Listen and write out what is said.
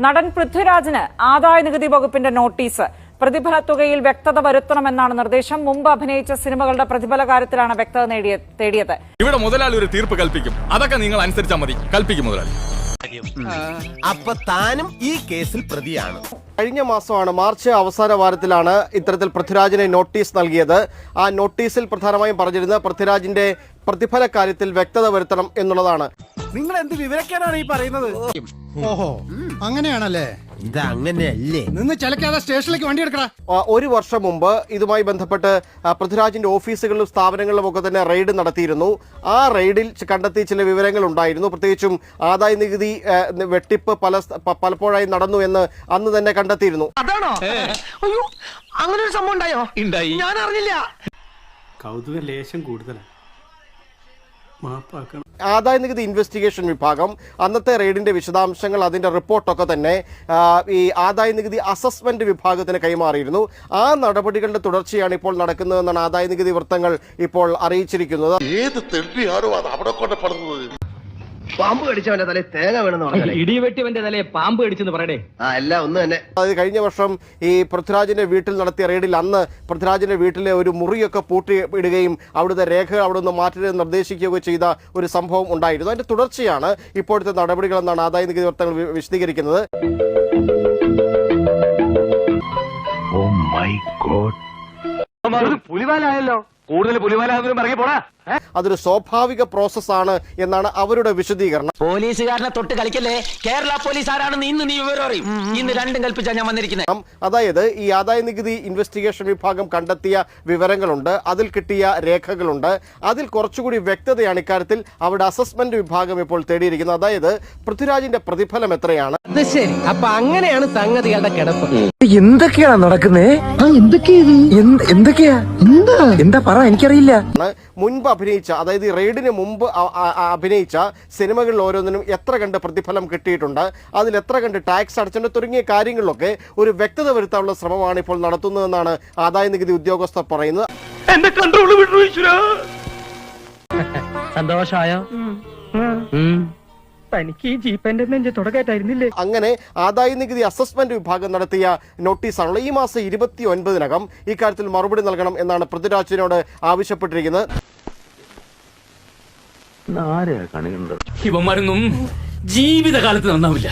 നടൻ പൃഥ്വിരാജിന് ആദായനികുതി വകുപ്പിന്റെ നോട്ടീസ്. പ്രതിഫല തുകയിൽ വ്യക്തത വരുത്തണമെന്നാണ് നിർദ്ദേശം. മുമ്പ് അഭിനയിച്ച സിനിമകളുടെ പ്രതിഫല കാര്യത്തിലാണ് വ്യക്തത തേടിയത്. ഇവിടെ മുതലാളി ഒരു തീർപ്പ് കൽപ്പിക്കും, അതൊക്കെ നിങ്ങൾ അനുസരിച്ചാൽ മതി. കൽപ്പിക്കും മുതലാളി. അപ്പൊ താനും ഈ കേസിൽ പ്രതിയാണ്. കഴിഞ്ഞ മാസമാണ് മാർച്ച് അവസാന വാരത്തിലാണ് ഇത്തരത്തിൽ പൃഥ്വിരാജിന് നോട്ടീസ് നൽകിയത്. ആ നോട്ടീസിൽ പ്രധാനമായും പറഞ്ഞിരുന്നത് പൃഥ്വിരാജിന്റെ പ്രതിഫല കാര്യത്തിൽ വ്യക്തത വരുത്തണം എന്നുള്ളതാണ്. നിങ്ങൾ എന്ത് വിവരക്കാനാണ് ഈ പറയുന്നത്? ഓഹോ, അങ്ങനെയാണല്ലേ? ഇതങ്ങനെയല്ലേ? നിന്ന് ചിലക്കാതെ സ്റ്റേഷനിലേക്ക് വണ്ടി എടുക്കടാ. ഒരു വർഷം മുമ്പ് ഇതുമായി ബന്ധപ്പെട്ട് പൃഥ്വിരാജിന്റെ ഓഫീസുകളിലും സ്ഥാപനങ്ങളിലും ഒക്കെ തന്നെ റെയ്ഡ് നടത്തിയിരുന്നു. ആ റെയ്ഡിൽ കണ്ടെത്തിയ ചില വിവരങ്ങൾ ഉണ്ടായിരുന്നു. പ്രത്യേകിച്ചും ആദായ നികുതി വെട്ടിപ്പ് പലപ്പോഴായി നടന്നു എന്ന് അന്ന് തന്നെ കണ്ടെത്തിയിരുന്നു. അതാണോ? അയ്യോ, അങ്ങനെ ഒരു സംഭവം ഉണ്ടായോ? ഞാൻ അറിഞ്ഞില്ല. കൗതുക ലേശം കൂടുതലാണ്. മാപ്പാക്കണം. ആദായ നികുതി ഇൻവെസ്റ്റിഗേഷൻ വിഭാഗം അന്നത്തെ റെയ്ഡിന്റെ വിശദാംശങ്ങൾ, അതിന്റെ റിപ്പോർട്ടൊക്കെ തന്നെ ഈ ആദായ നികുതി അസസ്മെന്റ് വിഭാഗത്തിന് കൈമാറിയിരുന്നു. ആ നടപടികളുടെ തുടർച്ചയാണ് ഇപ്പോൾ നടക്കുന്നതെന്നാണ് ആദായ നികുതി വൃത്തങ്ങൾ ഇപ്പോൾ അറിയിച്ചിരിക്കുന്നത്. ഏത് തെണ്ടിയാണോ അത് അവിടെ കൊണ്ടപ്പെടുന്നത്? പാമ്പ് കടിച്ചവന്റെ തലേ തേങ്ങ വേണമെന്ന് പറഞ്ഞു. ഇടിവെട്ടിവന്റെ തലേ പാമ്പ് കടിച്ചെന്ന് പറയടേ. എല്ലാം ഒന്ന് തന്നെ. അതായത് കഴിഞ്ഞ വർഷം ഈ പൃഥ്വിരാജിന്റെ വീട്ടിൽ നടത്തിയ റെയ്ഡിൽ അന്ന് പൃഥ്വിരാജിന്റെ വീട്ടിലെ ഒരു മുറിയൊക്കെ പൂട്ടി ഇടുകയും അവിടുത്തെ രേഖകൾ അവിടെ നിന്ന് മാറ്റി നിർദ്ദേശിക്കുകയൊക്കെ ചെയ്ത ഒരു സംഭവം ഉണ്ടായിരുന്നു. അതിന്റെ തുടർച്ചയാണ് ഇപ്പോഴത്തെ നടപടികളെന്നാണ് ആദായ നികുതി വൃത്തങ്ങൾ വിശദീകരിക്കുന്നത്. പുലിവാലായല്ലോ. കൂടുതൽ പുലിവാലാകും ഇറങ്ങി പോടാ. അതൊരു സ്വാഭാവിക പ്രോസസ്സാണ് എന്നാണ് അവരുടെ വിശദീകരണം. പോലീസുകാരനെ തൊട്ട് കളിക്കല്ലേ. കേരള പോലീസ് ആരാണെന്ന് ഇന്ന് നീ വിവരം അറിയും. ഇന്ന് രണ്ടും കൽപ്പിച്ചാ ഞാൻ വന്നിരിക്കുന്നത്. അതായത് ഈ ആദായ നികുതി ഇൻവെസ്റ്റിഗേഷൻ വിഭാഗം കണ്ടെത്തിയ വിവരങ്ങളുണ്ട്, അതിൽ കിട്ടിയ രേഖകളുണ്ട്. അതിൽ കുറച്ചുകൂടി വ്യക്തതയാണ് ഇക്കാര്യത്തിൽ അവിടെ അസസ്മെന്റ് വിഭാഗം ഇപ്പോൾ തേടിയിരിക്കുന്നത്. അതായത് പൃഥ്വിരാജിന്റെ പ്രതിഫലം എത്രയാണ്. ശരി, അപ്പൊ അങ്ങനെയാണ് സംഗതികളുടെ കിടപ്പ്. എന്തൊക്കെയാ നടക്കുന്നേ? എന്തൊക്കെയാ എന്താ പറ, എനിക്കറിയില്ല. മുൻപ് അഭിനയിച്ച, അതായത് ഈ റെയ്ഡിന് മുമ്പ് അഭിനയിച്ച സിനിമകളിൽ ഓരോന്നിനും എത്ര കണ്ട് പ്രതിഫലം കിട്ടിയിട്ടുണ്ട്, അതിൽ എത്ര കണ്ട് ടാക്സ് അടച്ചിട്ടുണ്ട് തുടങ്ങിയ കാര്യങ്ങളിലൊക്കെ ഒരു വ്യക്തത വരുത്താനുള്ള ശ്രമമാണ് ഇപ്പോൾ നടത്തുന്നതെന്നാണ് ആദായ നികുതി ഉദ്യോഗസ്ഥർ പറയുന്നത്. എന്റെ കൺട്രോൾ വിട്ടു. സന്തോഷായോ? തനിക്ക് ഈ ജീപ്പന്റെ നെഞ്ച് തുടക്കായിട്ടായിരുന്നില്ലേ? അങ്ങനെ ആദായ നികുതി അസസ്മെന്റ് വിഭാഗം നടത്തിയ നോട്ടീസാണല്ലോ. ഈ മാസം 29-നകം ഇക്കാര്യത്തിൽ മറുപടി നൽകണം എന്നാണ് പൃഥ്വിരാജിനോട് ആവശ്യപ്പെട്ടിരിക്കുന്നത്. ഇവന്മാരൊന്നും ജീവിതകാലത്ത് നന്നാവില്ല.